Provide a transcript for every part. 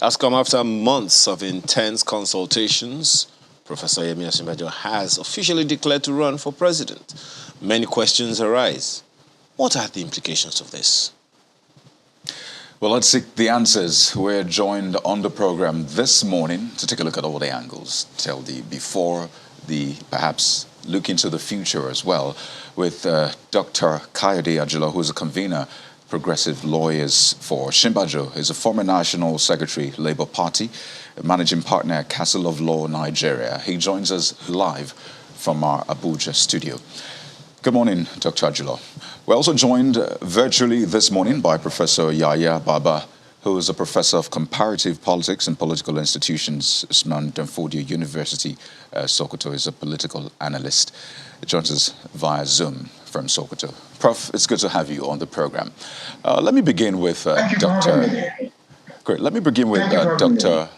has come after months of intense consultations. Professor Osinbajo has officially declared to run for president. Many questions arise. What are the implications of this? Well, let's seek the answers. We're joined on the program this morning to take a look at all the angles, tell the before, the perhaps look into the future as well, with Dr. Kayode Ajilo, who is a convener, Progressive Lawyers for Osinbajo. He's a former National Secretary, Labour Party, managing partner at Castle of Law, Nigeria. He joins us live from our Abuja studio. Good morning, Dr. Ajilo. We're also joined virtually this morning by Professor Yaya Baba, who is a professor of comparative politics and political institutions, Usman Danfodio University, Sokoto. Is a political analyst. He joins us via Zoom from Sokoto. Prof, it's good to have you on the program. Let me begin with Dr. Great. Let me begin with Dr.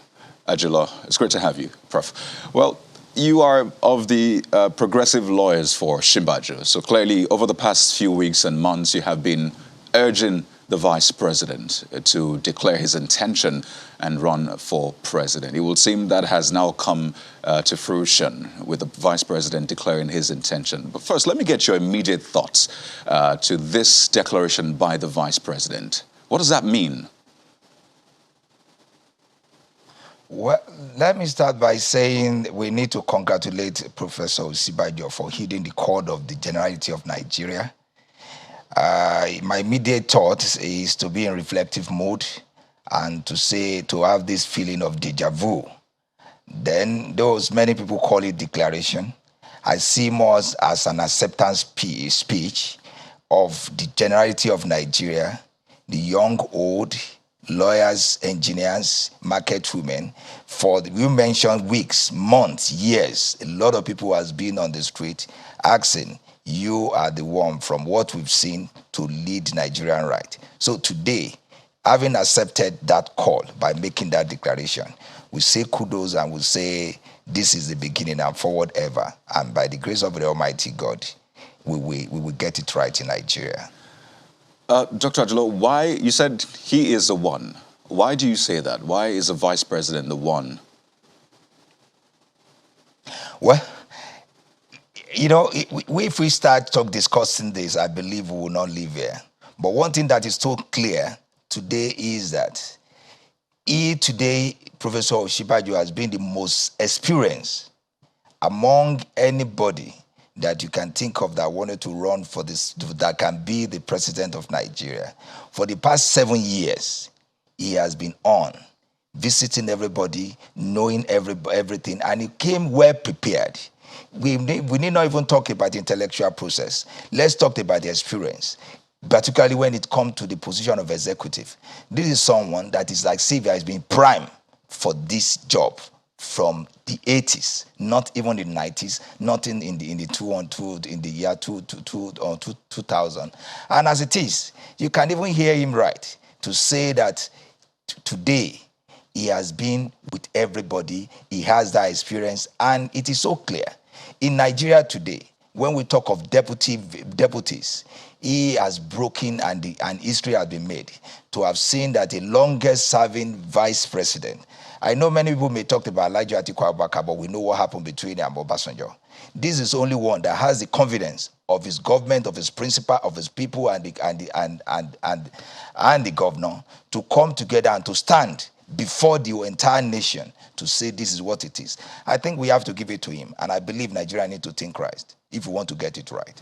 Ajilo. It's great to have you, Prof. Well, you are of the Progressive Lawyers for Osinbajo. So clearly, over the past few weeks and months, you have been urging the Vice President to declare his intention and run for President. It will seem that has now come to fruition with the Vice President declaring his intention. But first, let me get your immediate thoughts to this declaration by the Vice President. What does that mean? Well, let me start by saying we need to congratulate Professor Osinbajo for heeding the call of the Generality of Nigeria. My immediate thought is to be in reflective mode and to have this feeling of deja vu. Then those many people call it declaration. I see more as an acceptance speech of the Generality of Nigeria, the young, old, lawyers, engineers, market women. You mentioned weeks, months, years. A lot of people has been on the street asking, you are the one from what we've seen to lead Nigerian right. So today, having accepted that call by making that declaration, we say kudos and we say this is the beginning and forward ever. And by the grace of the Almighty God, we will get it right in Nigeria. Dr. Ajilo, why, you said he is the one. Why do you say that? Why is the Vice President the one? Well, you know, if we start discussing this, I believe we will not live here. But one thing that is so clear today is that Professor Osinbajo has been the most experienced among anybody that you can think of that wanted to run for this, that can be the president of Nigeria. For the past 7 years, he has been on, visiting everybody, knowing everything, and he came well prepared. We need not even talk about the intellectual process. Let's talk about the experience, particularly when it comes to the position of executive. This is someone that is like Sylvia has been prime for this job from the 80s, not even in the 90s, not in the year 2000. And as it is, you can even hear him right to say that today he has been with everybody, he has that experience, and it is so clear. In Nigeria today, when we talk of deputies, he has broken and history has been made to have seen that the longest serving vice president. I know many people may talk about Elijah Atiku Abubakar, but we know what happened between him and Obasanjo. This is only one that has the confidence of his government, of his principal, of his people, and the governor to come together and to stand before the entire nation to say this is what it is. I think we have to give it to him, and I believe Nigeria need to think right if we want to get it right.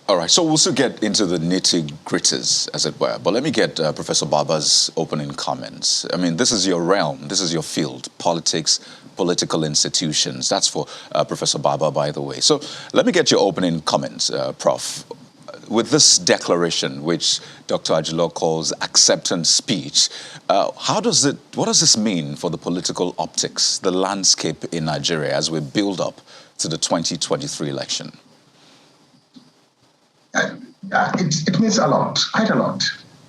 All right, so we'll still get into the nitty-gritties, as it were. But let me get Professor Baba's opening comments. I mean, this is your realm. This is your field, politics, political institutions. That's for Professor Baba, by the way. So let me get your opening comments, Prof. With this declaration, which Dr. Ajilo calls acceptance speech, what does this mean for the political optics, the landscape in Nigeria as we build up to the 2023 election? It means a lot, quite a lot.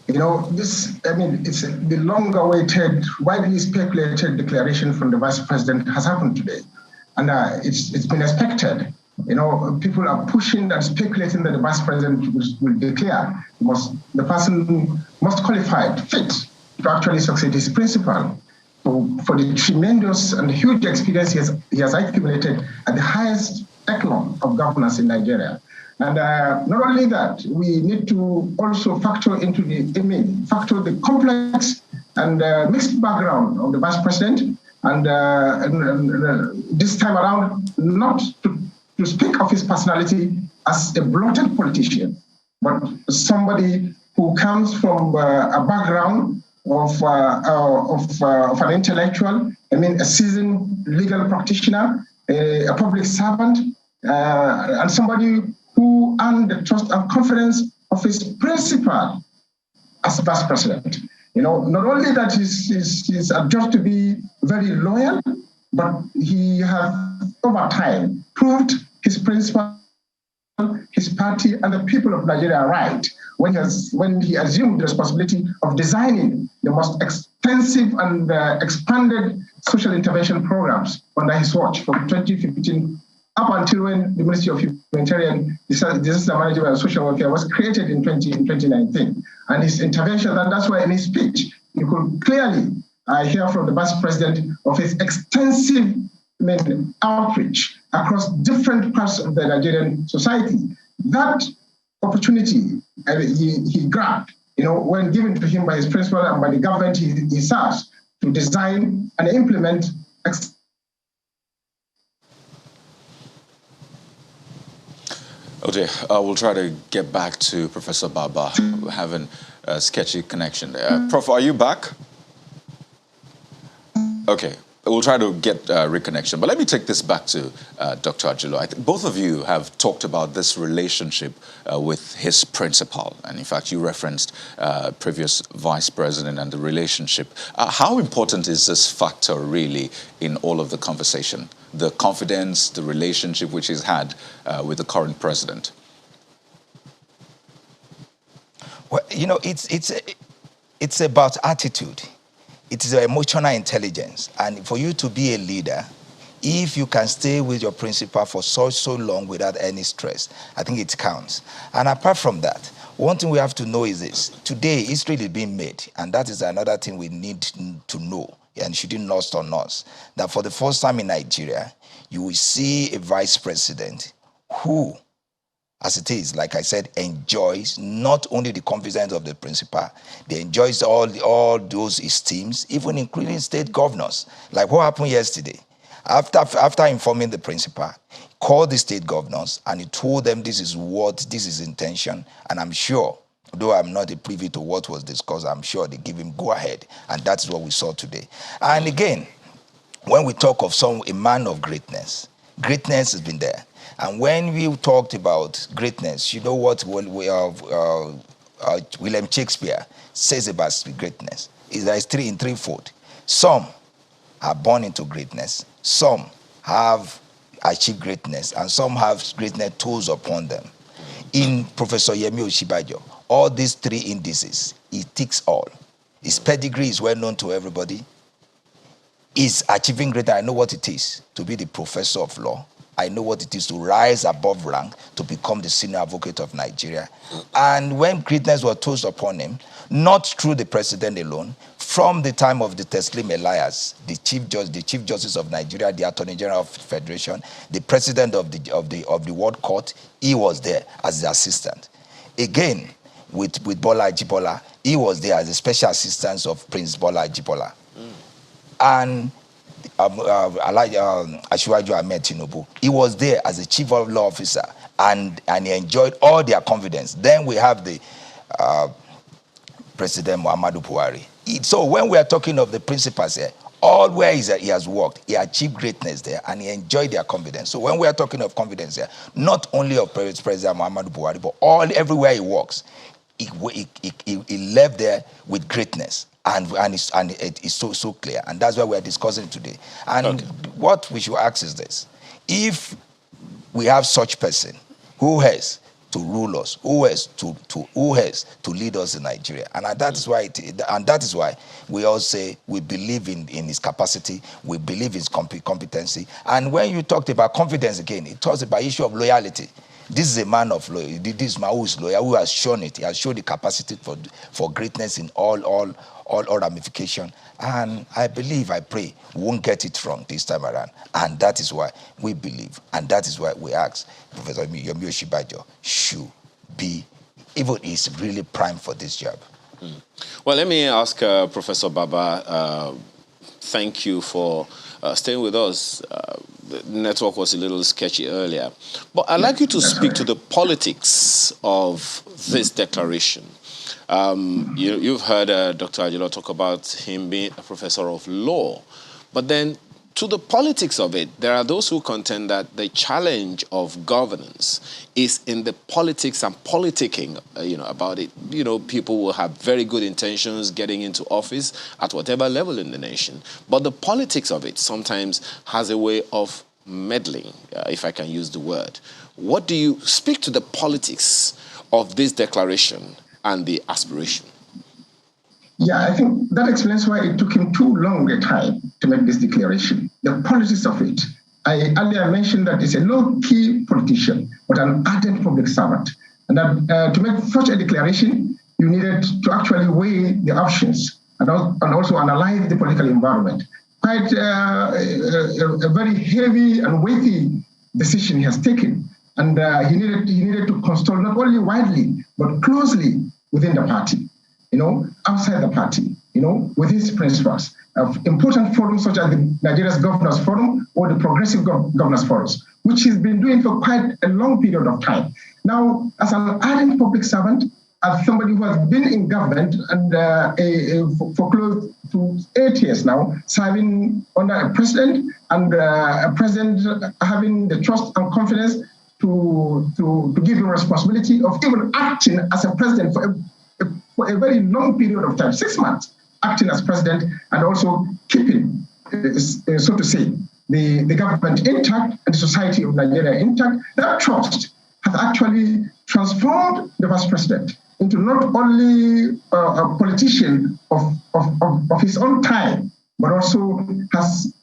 You know, it's the long-awaited, widely speculated declaration from the Vice President has happened today. And it's been expected. You know, people are pushing and speculating that the Vice President will declare the person most qualified, fit to actually succeed his principal. for the tremendous and huge experience he has accumulated at the highest echelon of governance in Nigeria. And not only that, we need to also factor the complex and mixed background of the vice president. And this time around, not to speak of his personality as a bloated politician, but somebody who comes from a background of an intellectual, a seasoned legal practitioner, a public servant, and somebody who earned the trust and confidence of his principal as vice president. Not only that he's adjudged to be very loyal, but he has over time proved his principal, his party, and the people of Nigeria right when he assumed the responsibility of designing the most extensive and expanded social intervention programs under his watch from 2015 up until when the Ministry of Humanitarian Disaster Management and Social Welfare was created in 2019. And his intervention, and that's why in his speech, you could clearly hear from the Vice President of his extensive outreach across different parts of the Nigerian society. That opportunity he grabbed, when given to him by his principal and by the government he serves, to design and implement. Okay, we'll try to get back to Professor Baba. We're having a sketchy connection there. Prof, are you back? Okay, we'll try to get reconnection. But let me take this back to Dr. Ajulo. I think both of you have talked about this relationship with his principal. And in fact, you referenced previous vice president and the relationship. How important is this factor really in all of the conversation? The confidence, the relationship which he's had with the current president? Well, it's about attitude. It is emotional intelligence. And for you to be a leader, if you can stay with your principal for so long without any stress, I think it counts. And apart from that, one thing we have to know is this. Today, history is being made. And that is another thing we need to know. And shouldn't lost on us. That for the first time in Nigeria, you will see a vice president who, as it is, like I said, enjoys not only the confidence of the principal, they enjoys all those esteems, even including state governors. Like what happened yesterday. After informing the principal, called the state governors and he told them this is his intention, and I'm sure, though I'm not privy to what was discussed, I'm sure they give him go ahead, and that's what we saw today. And again, when we talk of a man of greatness, greatness has been there. And when we talked about greatness, you know what William Shakespeare says about greatness? Is that it's threefold. Some are born into greatness, some have achieved greatness, and some have greatness toes upon them. In Professor Yemi Osinbajo, all these three indices, he ticks all. His pedigree is well known to everybody. He's achieving greatness. I know what it is to be the professor of law. I know what it is to rise above rank to become the senior advocate of Nigeria. And when greatness was tossed upon him, not through the president alone, from the time of the Teslim Elias, the chief justice of Nigeria, the attorney general of the federation, the president of the world court, he was there as the assistant. Again, with Bola Ajibola, he was there as a special assistant of Prince Bola Ajibola. And Asiwaju Ahmed Tinubu, he was there as a chief of law officer, and he enjoyed all their confidence. Then we have the President Muhammadu Buhari. So when we are talking of the principals here, all where he has worked, he achieved greatness there, and he enjoyed their confidence. So when we are talking of confidence here, not only of President Muhammadu Buhari, but everywhere he works, he left there with greatness. And it's so clear. And that's what we're discussing today. And what we should ask is this. If we have such person who has to rule us, who has to lead us in Nigeria, and that is why we all say we believe in his capacity, we believe his competency. And when you talked about confidence again, it talks about issue of loyalty. This is a man of loyalty. This is man who is loyal, who has shown it. He has shown the capacity for greatness in all ramifications. And I believe, I pray, we won't get it wrong this time around. And that is why we believe, and that is why we ask Professor Yomi Osinbajo should be, even is really prime for this job. Well, let me ask Professor Baba, thank you for staying with us. The network was a little sketchy earlier. But I'd like you to speak to the politics of this declaration. You've heard Dr. Ajilo talk about him being a professor of law. But then to the politics of it, there are those who contend that the challenge of governance is in the politics and politicking, about it. People will have very good intentions getting into office at whatever level in the nation. But the politics of it sometimes has a way of meddling, if I can use the word. What do you speak to the politics of this declaration and the aspiration? Yeah, I think that explains why it took him too long a time to make this declaration. The politics of it. I earlier mentioned that he's a low-key politician, but an ardent public servant. And that to make such a declaration, you needed to actually weigh the options and also analyze the political environment. Quite a very heavy and weighty decision he has taken. And he needed to consult not only widely, but closely within the party. Outside the party, with his principles of important forums such as the Nigeria's Governors Forum or the Progressive Governors Forums, which he's been doing for quite a long period of time. Now, as an ardent public servant, as somebody who has been in government and for close to 8 years now, serving under a president and a president having the trust and confidence to give him responsibility of even acting as a president for a very long period of time, 6 months, acting as president and also keeping, so to say, the government intact and the society of Nigeria intact. That trust has actually transformed the vice president into not only a politician of his own time, but also has,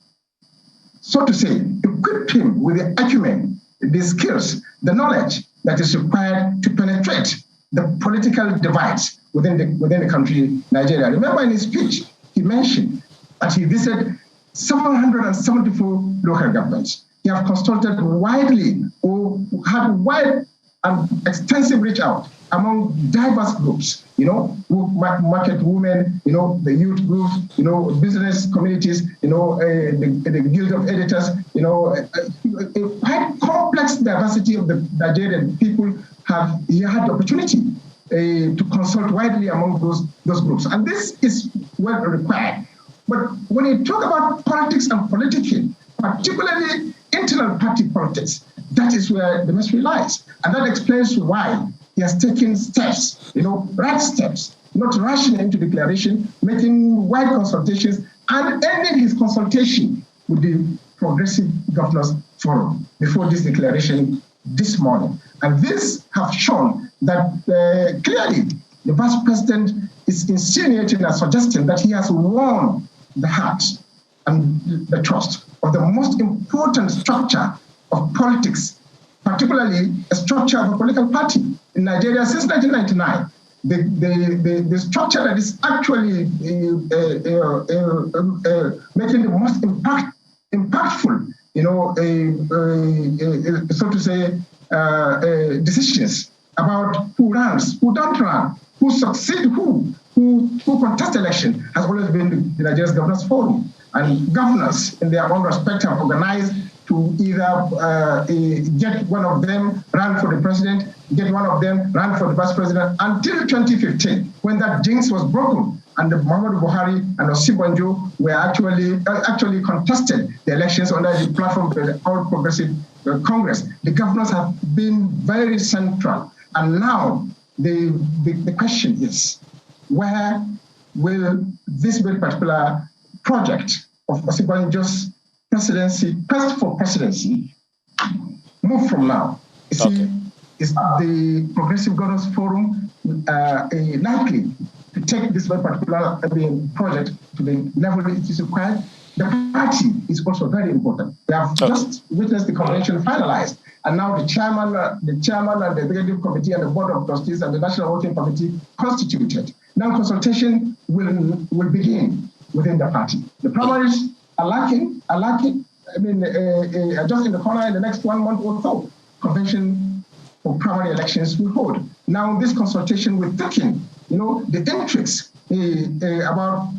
so to say, equipped him with the acumen, the skills, the knowledge that is required to penetrate the political divides within the country, Nigeria. Remember in his speech, he mentioned that he visited 774 local governments. He has consulted widely or had wide and extensive reach out among diverse groups, market women, the youth groups, business communities, the guild of editors, a quite complex diversity of the Nigerian people he had the opportunity to consult widely among those groups. And this is well required. But when you talk about politics and politicking, particularly internal party politics, that is where the mystery lies. And that explains why he has taken steps, right steps, not rushing into declaration, making wide consultations, and ending his consultation with the Progressive Governors Forum before this declaration this morning. And this has shown that clearly the vice president is insinuating and suggesting that he has won the heart and the trust of the most important structure of politics, particularly a structure of a political party in Nigeria since 1999. The structure that is actually making the most impactful, so to say, decisions about who runs, who don't run, who succeed, who contest election has always been the Nigeria's Governors Forum. And governors, in their own respect, have organized to either get one of them run for the president, get one of them run for the vice president, until 2015, when that jinx was broken and Muhammadu Buhari and Osinbajo were actually contested the elections under the platform of the All Progressive Congress. The governors have been very central. And now the question is, where will this very particular project of Osinbajo's presidency, quest for presidency, move from now? Is the Progressive Governors Forum likely to take this very particular project to the level it is required? The party is also very important. We have just witnessed the convention finalized, and now the chairman and the executive committee and the board of trustees and the national working committee constituted. Now consultation will begin within the party. The primaries are lacking. I mean, just in the corner in the next 1 month or so, convention for primary elections will hold. Now this consultation will thicken, the intrigues about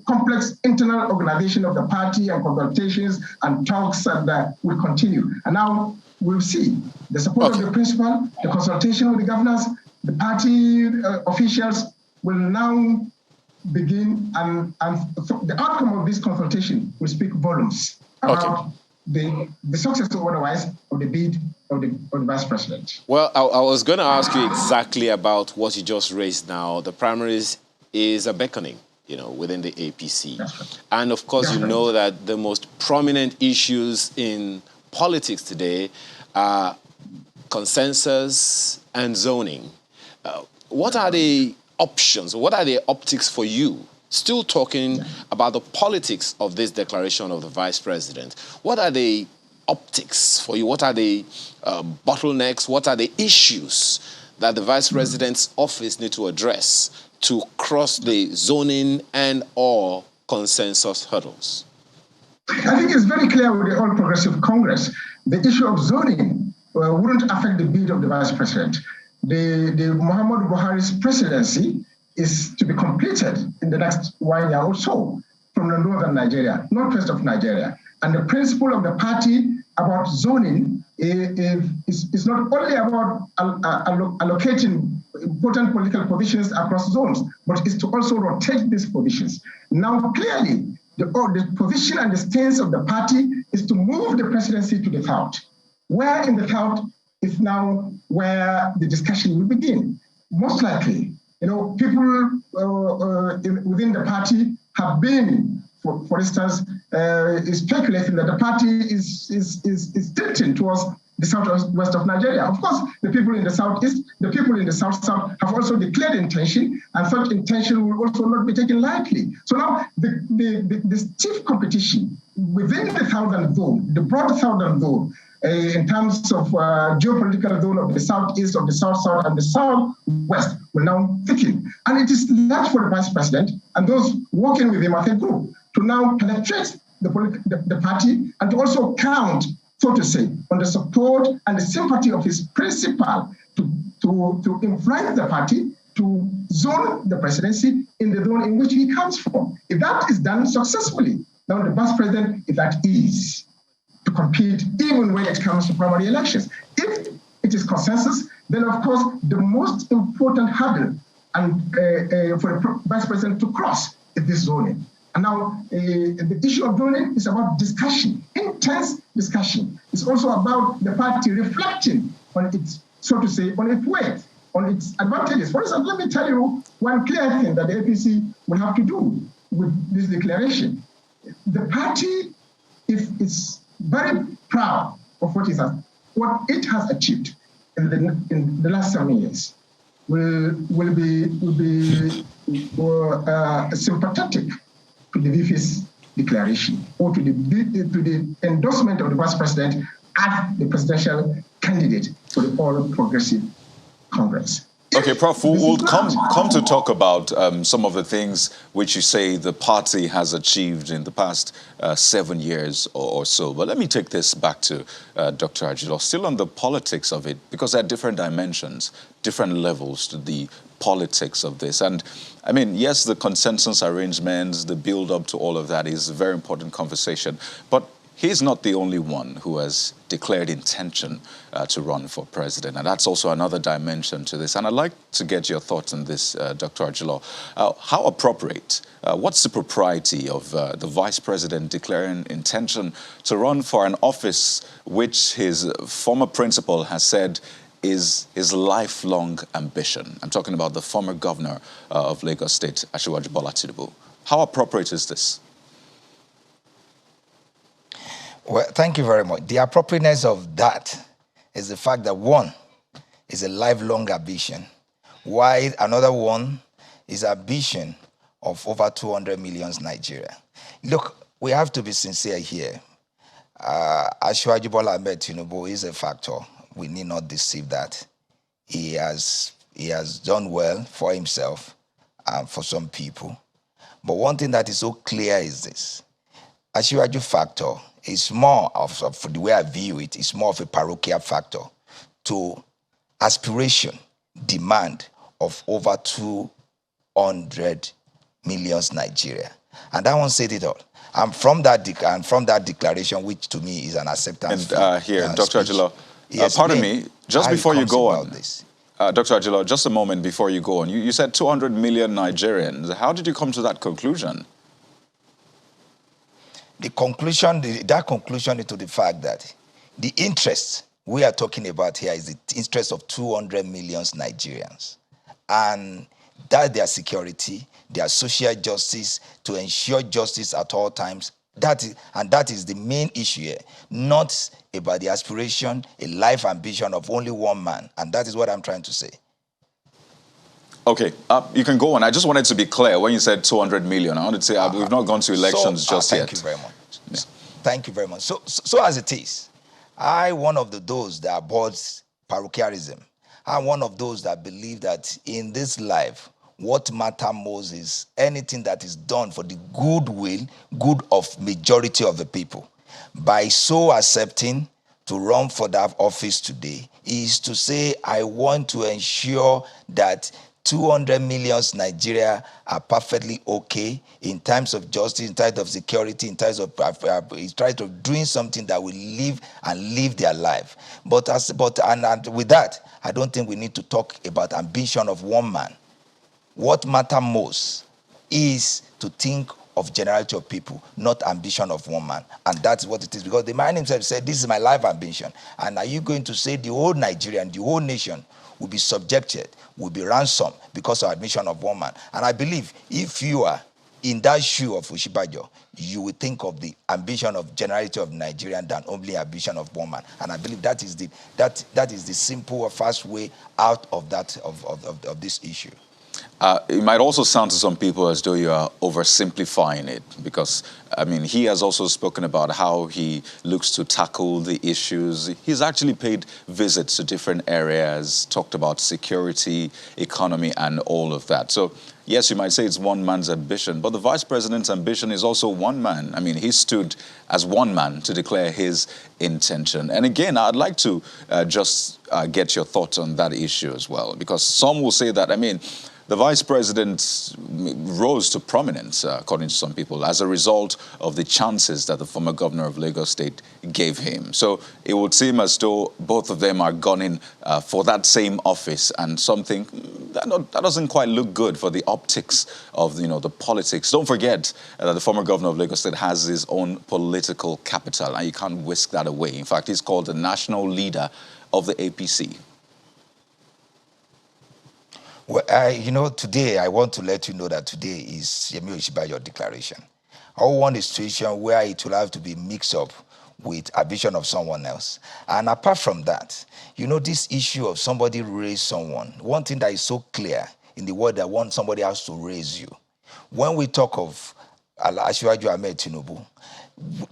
complex internal organization of the party and consultations and talks and will continue. And now we'll see the support of the principal, the consultation with the governors, the party officials will now begin, and the outcome of this consultation will speak volumes about the success or otherwise of the bid of the vice president. Well, I was going to ask you exactly about what you just raised now. The primaries is a beckoning, within the APC. Right. And of course, you know that the most prominent issues in politics today are consensus and zoning. What are the options? What are the optics for you? Still talking about the politics of this declaration of the vice president. What are the optics for you? What are the bottlenecks? What are the issues that the vice president's office need to address to cross the zoning and or consensus hurdles? I think it's very clear with the All Progressive Congress, the issue of zoning wouldn't affect the bid of the vice president. The Muhammadu Buhari's presidency is to be completed in the next 1 year or so from the northern Nigeria, northwest of Nigeria. And the principle of the party about zoning is not only about allocating important political positions across zones, but is to also rotate these positions. Now, clearly, the position and the stance of the party is to move the presidency to the south. Where in the south is now where the discussion will begin. Most likely, people within the party have been, for instance, speculating that the party is tilting towards the southwest of Nigeria. Of course, the people in the southeast, the people in the south have also declared intention, and such intention will also not be taken lightly. So now the stiff competition within the southern zone, the broad southern zone, in terms of geopolitical zone of the southeast, of the south, and the southwest will now thicken. And it is left for the vice president and those working with him as a group to now penetrate the party and to also count, so to say, on the support and the sympathy of his principal to influence the party to zone the presidency in the zone in which he comes from. If that is done successfully, now the vice president is at ease to compete even when it comes to primary elections. If it is consensus, then of course the most important hurdle and for the vice president to cross is this zoning. And now the issue of zoning is about discussion, intense discussion. It's also about the party reflecting on its, so to say, on its weight, on its advantages. For instance, let me tell you one clear thing that the APC will have to do with this declaration. The party is very proud of what it has achieved in the last 7 years. Will be sympathetic to the VP's declaration or to the endorsement of the vice president as the presidential candidate for the All Progressive Congress. Okay, Prof, we'll come to talk about some of the things which you say the party has achieved in the past 7 years or so. But let me take this back to Dr. Ajilo, still on the politics of it, because there are different dimensions, different levels to the politics of this. And I mean, yes, the consensus arrangements, the build-up to all of that is a very important conversation. But he's not the only one who has declared intention to run for president. And that's also another dimension to this. And I'd like to get your thoughts on this, Dr. Ajilo. How appropriate, what's the propriety of the vice president declaring intention to run for an office which his former principal has said is his lifelong ambition? I'm talking about the former governor of Lagos State, Asiwaju Bola Tinubu. How appropriate is this? Well, thank you very much. The appropriateness of that is the fact that one is a lifelong ambition, while another one is ambition of over 200 million Nigeria. Look, we have to be sincere here. Asiwaju Bola Ahmed Tinubu is a factor. We need not deceive that. He has done well for himself and for some people. But one thing that is so clear is this. Asiwaju factor is more of, for the way I view it, is more of a parochial factor to aspiration, demand of over 200 million Nigeria. And that one said it all. And from that declaration, which to me is an acceptance. And here, Dr. Ajilo, pardon me, just before you go on, Dr. Ajilo, just a moment before you go on, you said 200 million Nigerians. How did you come to that conclusion? The conclusion, that conclusion is to the fact that the interest we are talking about here is the interest of 200 million Nigerians. And that their security, their social justice, to ensure justice at all times, that is the main issue here, not about the aspiration, a life ambition of only one man. And that is what I'm trying to say. Okay, you can go on. I just wanted to be clear when you said 200 million. I wanted to say we've not gone to elections just yet. Thank you very much. Yeah. Thank you very much. So as it is, one of those that abhors parochialism. I'm one of those that believe that in this life, what matters most is anything that is done for the good of majority of the people. By so accepting to run for that office today is to say, I want to ensure that 200 million Nigeria are perfectly okay in terms of justice, in terms of security, in terms of doing something that will live their life. But with that, I don't think we need to talk about ambition of one man. What matters most is to think of generality of people, not ambition of one man. And that's what it is. Because the man himself said, this is my life ambition. And are you going to say the whole Nigeria and the whole nation will be subjected, will be ransomed because of admission of one man? And I believe if you are in that shoe of Osinbajo, you will think of the ambition of generality of Nigerian than only ambition of one man. And I believe that is the simple or fast way out of that of this issue. It might also sound to some people as though you are oversimplifying it, because, I mean, he has also spoken about how he looks to tackle the issues. He's actually paid visits to different areas, talked about security, economy, and all of that. So, yes, you might say it's one man's ambition, but the vice president's ambition is also one man. I mean, he stood as one man to declare his intention. And again, I'd like to just get your thoughts on that issue as well, because some will say that, I mean, the vice president rose to prominence, according to some people, as a result of the chances that the former governor of Lagos State gave him. So it would seem as though both of them are gunning for that same office, and something that doesn't quite look good for the optics of the politics. Don't forget that the former governor of Lagos State has his own political capital, and you can't whisk that away. In fact, he's called the national leader of the APC. Well, today I want to let you know that today is Yemi Osinbajo declaration. I want a situation where it will have to be mixed up with a vision of someone else. And apart from that, this issue of somebody raise someone, one thing that is so clear in the world that somebody else to raise you. When we talk of Asiwaju Ahmed Tinubu,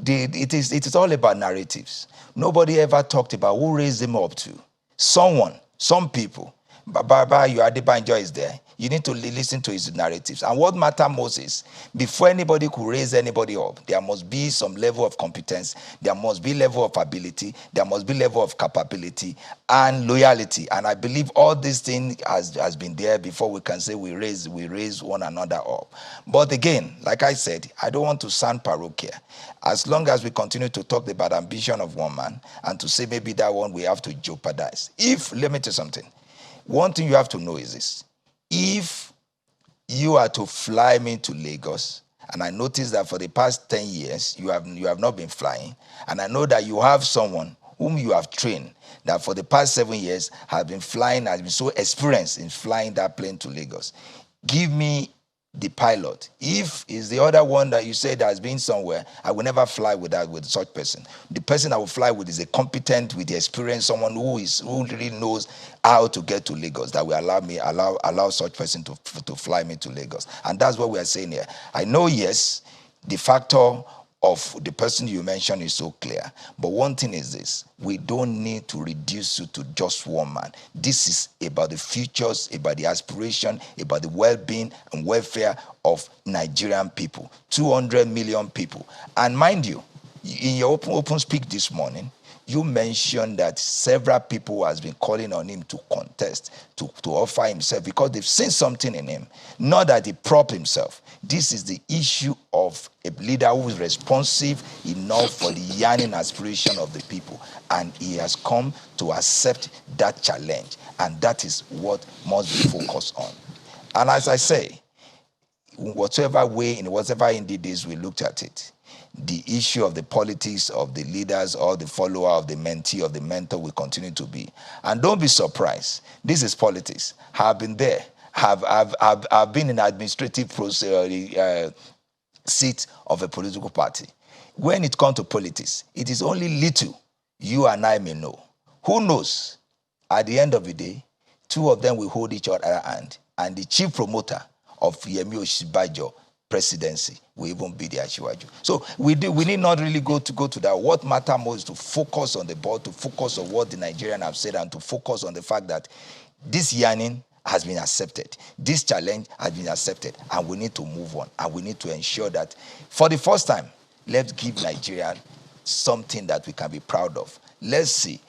it is all about narratives. Nobody ever talked about who raised him up to. Someone, some people. Baba, you Adebanjo is there. You need to listen to his narratives. And what matters most is, before anybody could raise anybody up, there must be some level of competence, there must be level of ability, there must be level of capability and loyalty. And I believe all these things has been there before we can say we raise one another up. But again, like I said, I don't want to sound parochial. As long as we continue to talk about ambition of one man and to say maybe that one we have to jeopardize. Let me tell you something. One thing you have to know is this. If you are to fly me to Lagos, and I noticed that for the past 10 years, you have not been flying, and I know that you have someone whom you have trained that for the past 7 years has been so experienced in flying that plane to Lagos. Give me the pilot. If is the other one that you said has been somewhere, I will never fly with such person. The person I will fly with is a competent, with the experience, someone who really knows how to get to Lagos, that will allow such person to fly me to Lagos. And that's what we are saying here. I know, yes, the factor of the person you mentioned is so clear. But one thing is this: we don't need to reduce you to just one man. This is about the futures, about the aspiration, about the well-being and welfare of Nigerian people, 200 million people. And mind you, in your open speak this morning, you mentioned that several people has been calling on him to contest, to offer himself, because they've seen something in him. Not that he prop himself. This is the issue of a leader who is responsive enough for the yearning aspiration of the people. And he has come to accept that challenge. And that is what must be focused on. And as I say, in whatever way, in whatever indices we looked at it, the issue of the politics of the leaders or the follower of the mentee or the mentor will continue to be. And don't be surprised. This is politics. I've been there. I've been in administrative process, seat of a political party. When it comes to politics, it is only little you and I may know. Who knows? At the end of the day, two of them will hold each other hand, and the chief promoter of Yemi Osinbajo presidency will even be the Asiwaju. So we need not really go to that. What matters most is to focus on the board, to focus on what the Nigerians have said, and to focus on the fact that this yearning has been accepted. This challenge has been accepted, and we need to move on, and we need to ensure that for the first time, let's give Nigeria something that we can be proud of. Let's see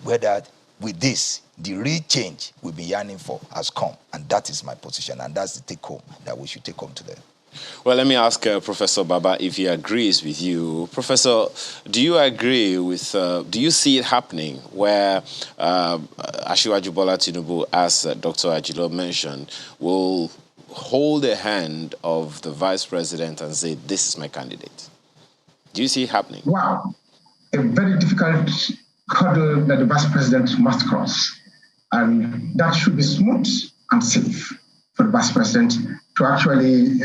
whether with this, the real change we've been yearning for has come. And that is my position, and that's the take home that we should take home today. Well, let me ask Professor Baba if he agrees with you. Professor, do you agree with, do you see it happening where Asiwaju Bola Tinubu, as Dr. Ajilo mentioned, will hold the hand of the vice president and say, this is my candidate? Do you see it happening? Wow, a very difficult hurdle that the vice president must cross. And that should be smooth and safe for the vice president to actually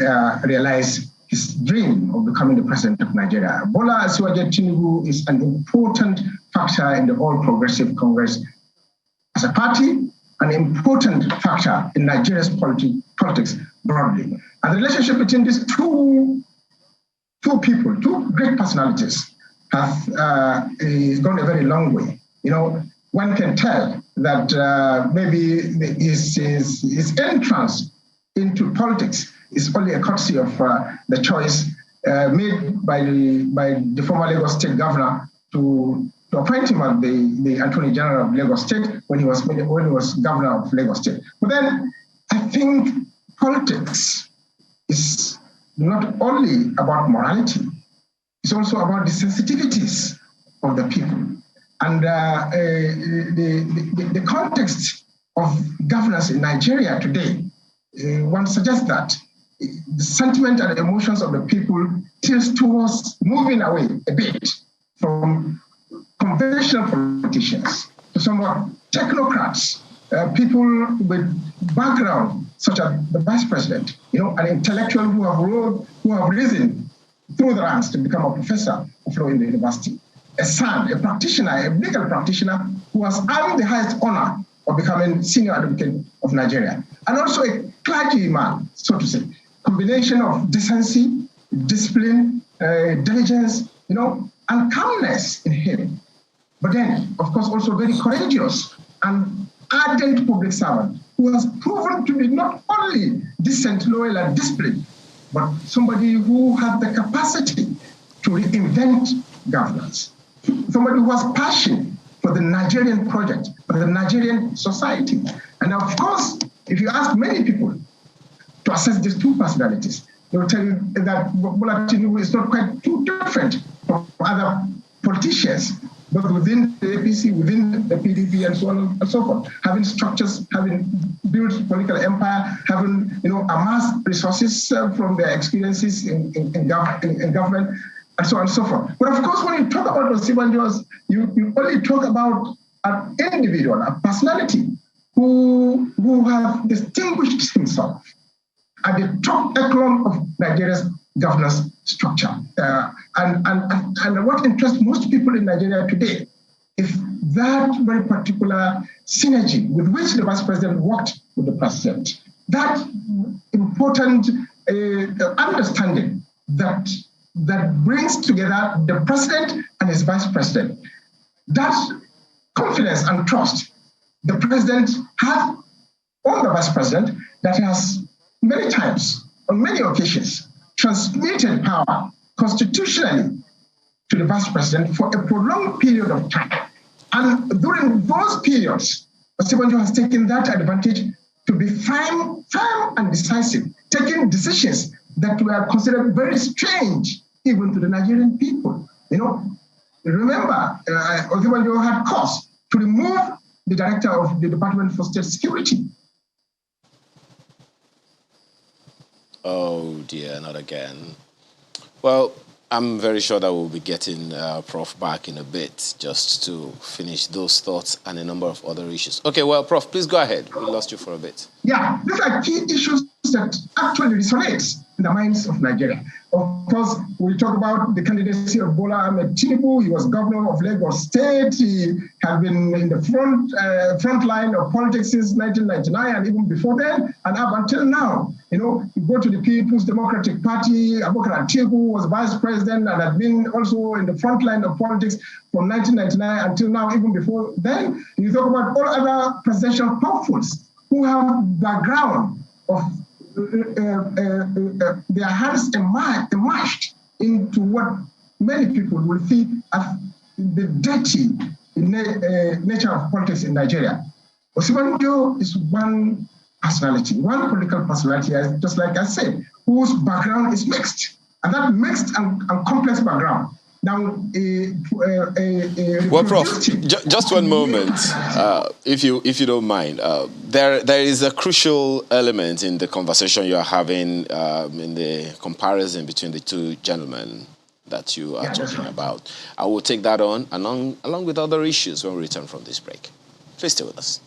realize his dream of becoming the president of Nigeria. Bola Asiwaju Tinubu is an important factor in the All Progressive Congress as a party, an important factor in Nigeria's politics broadly. And the relationship between these two people, two great personalities, has gone a very long way. You know, one can tell that maybe his entrance into politics is only a courtesy of the choice made by the former Lagos State governor to appoint him as the Attorney General of Lagos State when he was governor of Lagos State. But then I think politics is not only about morality, it's also about the sensitivities of the people. And the context of governance in Nigeria today, one suggests that the sentiment and emotions of the people tilts towards moving away a bit from conventional politicians to somewhat technocrats, people with background such as the vice president, you know, an intellectual who have risen through the ranks to become a professor of law in the university, a son, a practitioner, a legal practitioner who has earned the highest honor of becoming senior advocate of Nigeria, and also a clergyman, so to say, combination of decency, discipline, diligence, you know, and calmness in him. But then, of course, also very courageous and ardent public servant who has proven to be not only decent, loyal, and disciplined, but somebody who has the capacity to reinvent governance, somebody who has passion for the Nigerian project, for the Nigerian society. And of course, if you ask many people to assess these two personalities, they will tell you that Bola Tinubu is not quite too different from other politicians, both within the APC, within the PDP, and so on and so forth, having structures, having built political empire, having, you know, amassed resources from their experiences in government, and so on and so forth. But of course, when you talk about Osinbajo, you only talk about an individual, a personality who have distinguished himself at the top echelon of Nigeria's governance structure. And what interests most people in Nigeria today is that very particular synergy with which the vice president worked with the president. That important understanding that brings together the president and his vice president. That confidence and trust the president has on the vice president, that has many times, on many occasions, transmitted power constitutionally to the vice president for a prolonged period of time. And during those periods, Osinbajo has taken that advantage to be firm and decisive, taking decisions that were considered very strange even to the Nigerian people. Remember, Osinbajo had cause to remove the director of the Department for State Security. Oh dear, not again. Well, I'm very sure that we'll be getting Prof back in a bit just to finish those thoughts and a number of other issues. Okay, well, Prof, please go ahead. We lost you for a bit. Yeah, these are key issues that actually resonate in the minds of Nigeria. Of course, we talk about the candidacy of Bola Ahmed Tinubu. He was governor of Lagos State. He had been in the front line of politics since 1999 and even before then, and up until now. You go to the People's Democratic Party. Abubakar Atiku was vice president and had been also in the front line of politics from 1999 until now, even before then. You talk about all other presidential hopefuls who have background of their hands emerged into what many people will see as the dirty nature of politics in Nigeria. Osinbajo is one personality, one political personality, just like I said, whose background is mixed. And that mixed and complex background. Now, well, Prof, just one moment, if you don't mind. There is a crucial element in the conversation you are having in the comparison between the two gentlemen that you are talking about. I will take that on along with other issues when we return from this break. Please stay with us.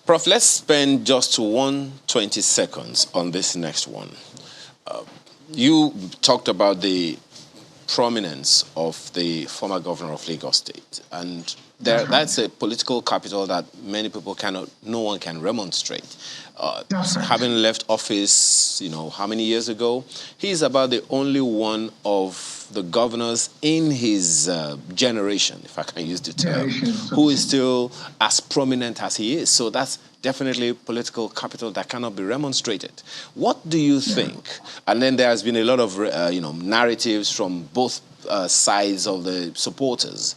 Prof, let's spend just 120 seconds on this next one. You talked about the prominence of the former governor of Lagos State, and that's a political capital that no one can remonstrate. Having left office, how many years ago, he's about the only one of the governors in his generation, if I can use the term, Generation. who is still as prominent as he is. So that's definitely political capital that cannot be remonstrated. What do you think? And then there has been a lot of narratives from both sides of the supporters.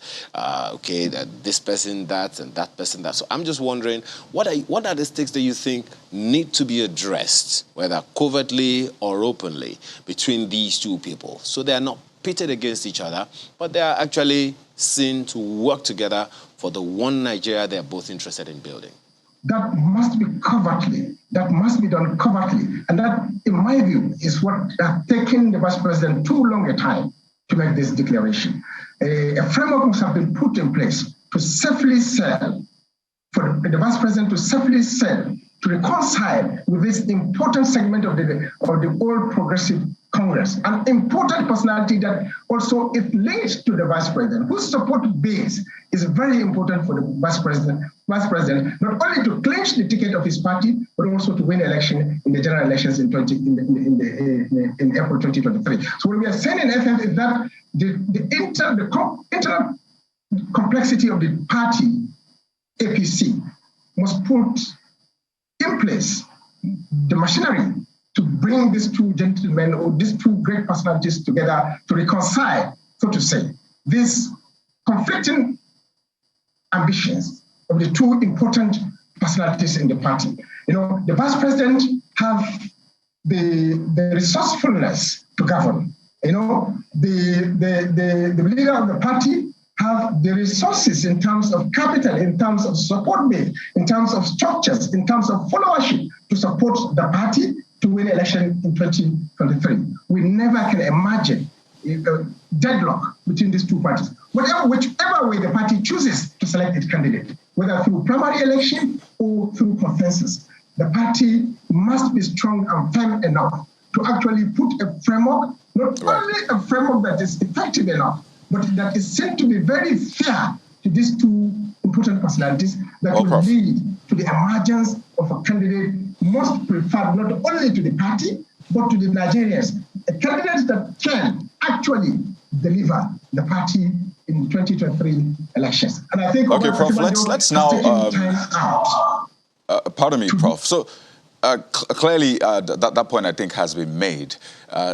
Okay, that this person that and that person that. So I'm just wondering, what are the stakes that you think need to be addressed, whether covertly or openly, between these two people, so they are not pitted against each other, but they are actually seen to work together for the one Nigeria they are both interested in building? That must be covertly. That must be done covertly. And that, in my view, is what has taken the Vice President too long a time to make this declaration. A framework must have been put in place to safely sell, for the Vice President to safely sell, to reconcile with this important segment of the old progressive Congress, an important personality that also is linked to the Vice President, whose support base is very important for the Vice President, not only to clinch the ticket of his party, but also to win election in the general elections in April 2023. So what we are saying in FF is that the internal complexity of the party, APC, must put in place the machinery to bring these two gentlemen or these two great personalities together to reconcile, so to say, these conflicting ambitions of the two important personalities in the party. The Vice President have the resourcefulness to govern. The leader of the party have the resources in terms of capital, in terms of support base, in terms of structures, in terms of followership to support the party to win election in 2023. We never can imagine a deadlock between these two parties. Whichever way the party chooses to select its candidate, whether through primary election or through consensus, the party must be strong and firm enough to actually put a framework, not only a framework that is effective enough, but that is said to be very fair to these two important personalities that will lead to the emergence of a candidate most preferred not only to the party, but to the Nigerians. A candidate that can actually deliver the party in 2023 elections. And I think... Okay, Prof, let's now... pardon me, Prof. So clearly that point, I think, has been made.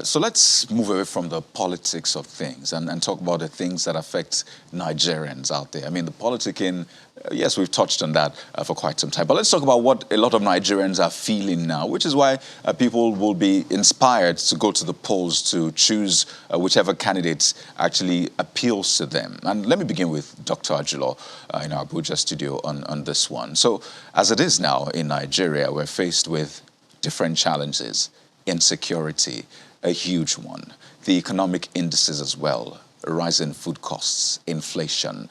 So let's move away from the politics of things and talk about the things that affect Nigerians out there. I mean, the politicking, yes, we've touched on that for quite some time. But let's talk about what a lot of Nigerians are feeling now, which is why people will be inspired to go to the polls to choose whichever candidate actually appeals to them. And let me begin with Dr. Ajulo in our Abuja studio on this one. So as it is now in Nigeria, we're faced with different challenges. Insecurity, a huge one. The economic indices as well, rising food costs, inflation.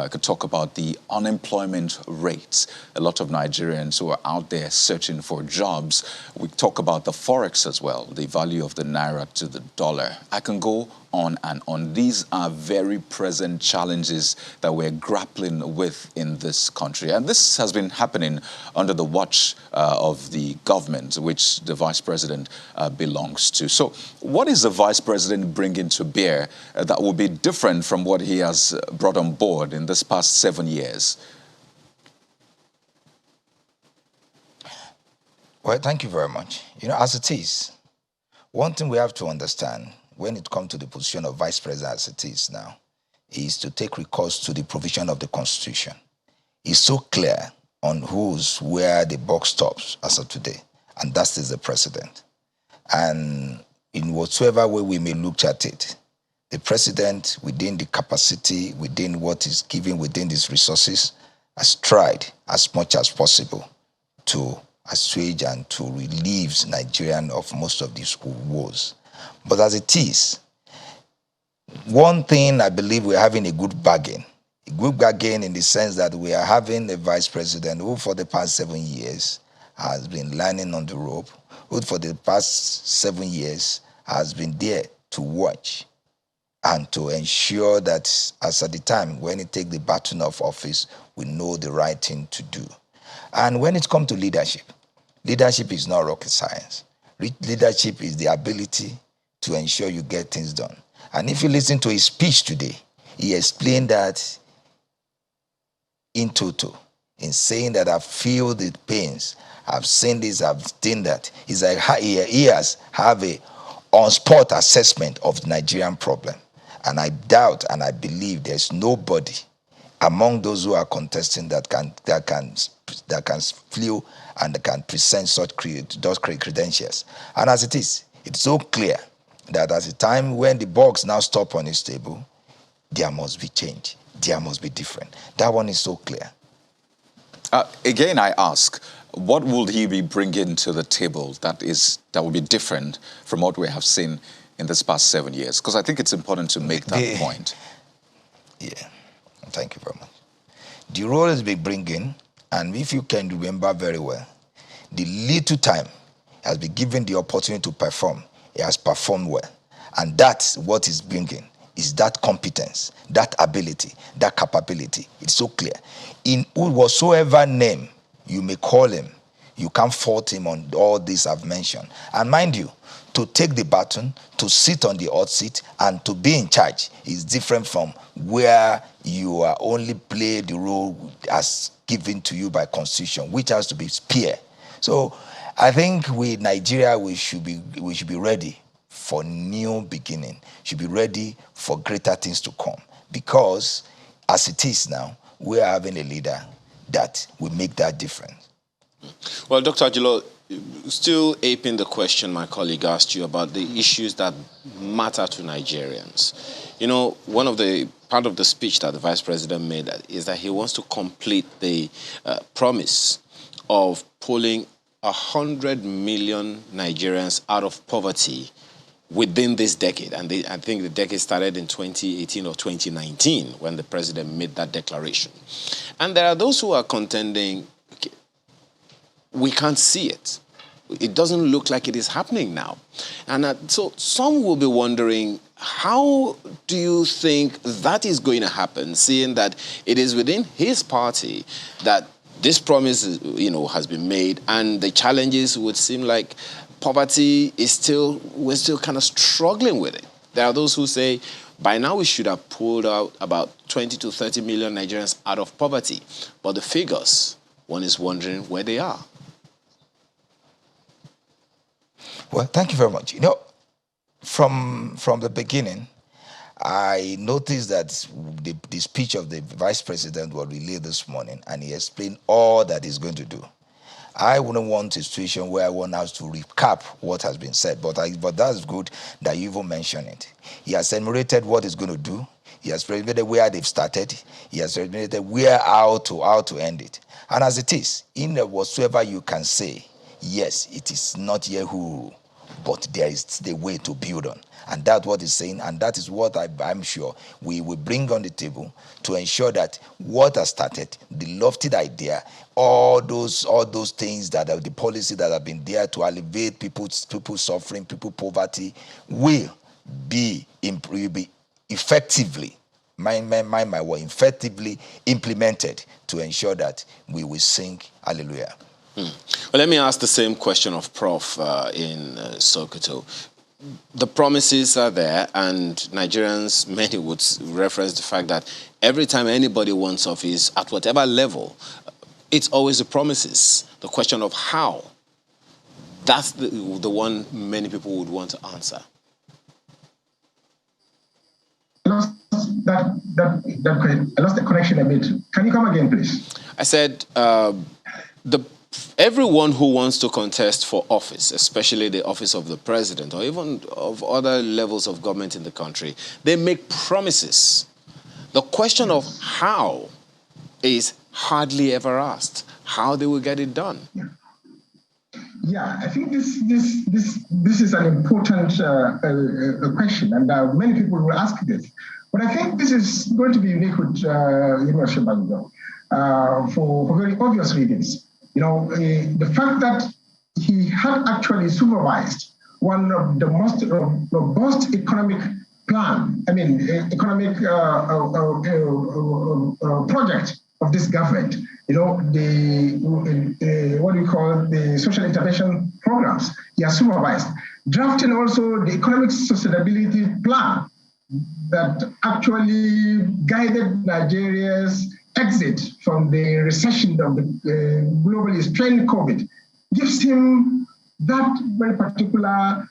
Could talk about the unemployment rates. A lot of Nigerians who are out there searching for jobs. We talk about the forex as well, the value of the naira to the dollar. I can go on and on. These are very present challenges that we're grappling with in this country. And this has been happening under the watch of the government, which the Vice President belongs to. So what is the Vice President bringing to bear that will be different from what he has brought on board in this past 7 years? Well, thank you very much. As it is, one thing we have to understand when it comes to the position of Vice President as it is now is to take recourse to the provision of the Constitution. It's so clear on where the buck stops as of today, and that is the President. And in whatsoever way we may look at it, the President, within the capacity, within what is given within his resources, has tried as much as possible to assuage and to relieve Nigerians of most of these woes. But as it is, one thing I believe we're having a good bargain in the sense that we are having a Vice President who for the past 7 years has been lining on the rope, who for the past 7 years has been there to watch and to ensure that as at the time when he takes the baton of office, we know the right thing to do. And when it comes to leadership is not rocket science. Leadership is the ability to ensure you get things done. And if you listen to his speech today, he explained that in total, in saying that I feel the pains, I've seen this, I've seen that. It's like he has have a on-spot assessment of the Nigerian problem. And I doubt and I believe there's nobody among those who are contesting that can flew and can present such those credentials. And as it is, it's so clear that at the time when the box now stop on his table, there must be change. There must be different. That one is so clear. Again, I ask, what will he be bringing to the table that will be different from what we have seen in this past 7 years? Because I think it's important to make that point. Yeah, thank you very much. The role has been bringing, and if you can remember very well, the little time has been given the opportunity to perform. He has performed well. And that's what is bringing, is that competence, that ability, that capability. It's so clear. In whatsoever name you may call him, you can't fault him on all this I've mentioned. And mind you, to take the baton, to sit on the hot seat, and to be in charge is different from where you are only play the role as given to you by constitution, which has to be peer. So I think with Nigeria, we should be ready for new beginning, should be ready for greater things to come. Because as it is now, we are having a leader that will make that difference. Well, Dr. Ajilo, still aping the question my colleague asked you about the issues that matter to Nigerians. You know, part of the speech that the Vice President made is that he wants to complete the promise of pulling 100 million Nigerians out of poverty within this decade. And I think the decade started in 2018 or 2019 when the president made that declaration. And there are those who are contending, okay, we can't see it. It doesn't look like it is happening now. And so some will be wondering, how do you think that is going to happen, seeing that it is within his party that this promise, has been made, and the challenges would seem like poverty we're still kind of struggling with it. There are those who say, by now we should have pulled out about 20 to 30 million Nigerians out of poverty. But the figures, one is wondering where they are. Well, thank you very much. From the beginning, I noticed that the speech of the Vice President was relayed this morning, and he explained all that he's going to do. I wouldn't want a situation where I want us to recap what has been said, but that's good that you even mentioned it. He has enumerated what he's going to do. He has enumerated where they've started. He has enumerated how to end it. And as it is, in whatsoever you can say, yes, it is not Yahoo, but there is the way to build on. And that's what he's saying, and that is what I'm sure we will bring on the table to ensure that what has started, the lofty idea, all those things that are the policy that have been there to alleviate people suffering, people poverty, will be effectively, mind my word, effectively implemented to ensure that we will sing hallelujah. Well, let me ask the same question of Prof. In Sokoto. The promises are there, and Nigerians, many would reference the fact that every time anybody wants office, at whatever level, it's always the promises. The question of how, that's the one many people would want to answer. I lost the connection a bit. Can you come again, please? I said everyone who wants to contest for office, especially the office of the president or even of other levels of government in the country, they make promises. The question of how is hardly ever asked. How they will get it done. Yeah, I think this is an important question, and many people will ask this. But I think this is going to be unique with Osinbajo for very obvious reasons. The fact that he had actually supervised one of the most robust economic project of this government, the social intervention programs he has supervised, drafting also the economic sustainability plan that actually guided Nigeria's exit from the recession of the globally strained COVID, gives him that very particular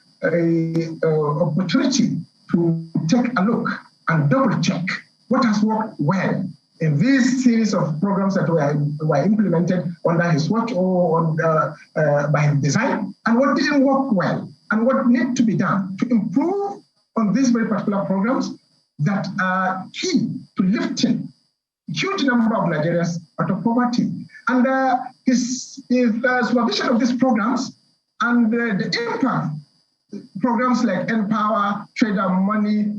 opportunity to take a look and double check what has worked well in this series of programs that were implemented under his watch or by his design, and what didn't work well, and what needs to be done to improve on these very particular programs that are key to lifting a huge number of Nigerians out of poverty. And his supervision of these programs and the impact programs like Empower, Trade and Money,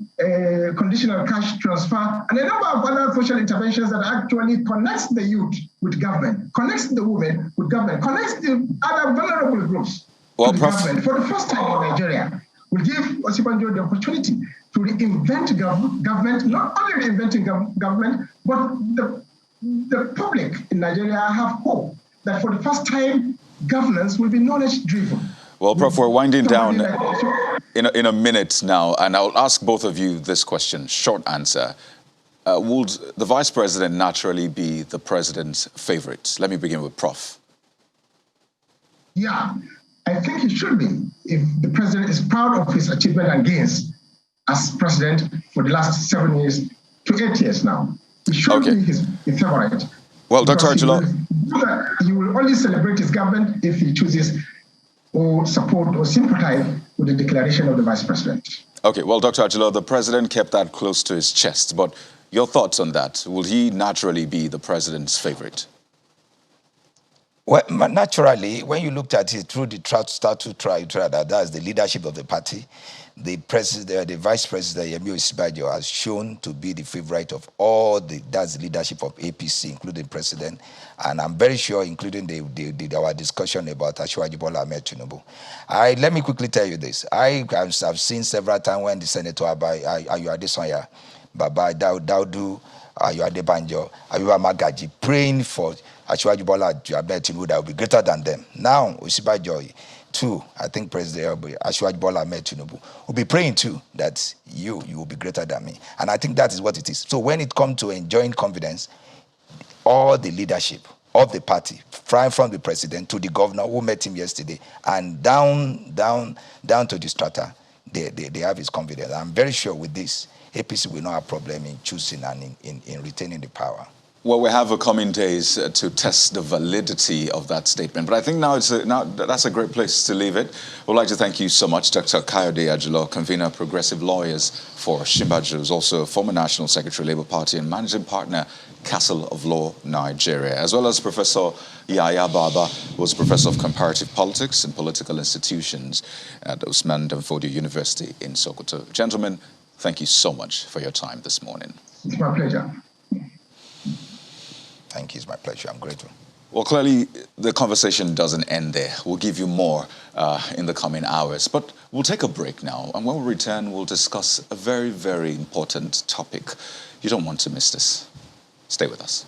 conditional cash transfer, and a number of other social interventions that actually connects the youth with government, connects the women with government, connects the other vulnerable groups to the government. For the first time in Nigeria, will give Osinbajo the opportunity to reinvent government, not only reinventing government, but the public in Nigeria have hope that for the first time, governance will be knowledge-driven. Well, Prof, we're winding down in a minute now, and I'll ask both of you this question, short answer. Would the Vice President naturally be the President's favorite? Let me begin with Prof. Yeah, I think he should be, if the President is proud of his achievement and gains as President for the last 7 years to 8 years now. He should be his favorite. Well, Dr. Ajilo, he will only celebrate his government if he chooses or support or sympathize with the declaration of the Vice President. Okay, well, Dr. Ajilo, the President kept that close to his chest, but your thoughts on that? Will he naturally be the President's favorite? Well, naturally, when you looked at it through the statute that's the leadership of the party, the Vice President, Yemi Osinbajo, has shown to be the favorite of all that's the leadership of APC, including President, and I'm very sure, including our discussion about Asiwaju Bola Ahmed Tinubu. Let me quickly tell you this. I've seen several times when the Senator Ayo Adesanya, Baba Daudu, Ayo Adebanjo, Ayuba Magaji, praying for Asiwaju Bola Ahmed Tinubu that will be greater than them. Now, Osinbajo, too, I think President Asiwaju Bola Ahmed Tinubu will be praying too that you will be greater than me. And I think that is what it is. So when it comes to enjoying confidence, all the leadership of the party, from the President to the governor who met him yesterday, and down to the strata, they have his confidence. I'm very sure with this, APC will not have problem in choosing and in retaining the power. Well, we have a coming days to test the validity of that statement. But I think now that's a great place to leave it. We'd like to thank you so much, Dr. Kayode Ajilo, convener of Progressive Lawyers for Osinbajo, who's also a former National Secretary, Labour Party, and Managing Partner, Castle of Law, Nigeria, as well as Professor Yaya Baba, who was Professor of Comparative Politics and Political Institutions at Usman Danfodio University in Sokoto. Gentlemen, thank you so much for your time this morning. It's my pleasure. Thank you. It's my pleasure. I'm grateful. Well, clearly, the conversation doesn't end there. We'll give you more in the coming hours. But we'll take a break now. And when we return, we'll discuss a very, very important topic. You don't want to miss this. Stay with us.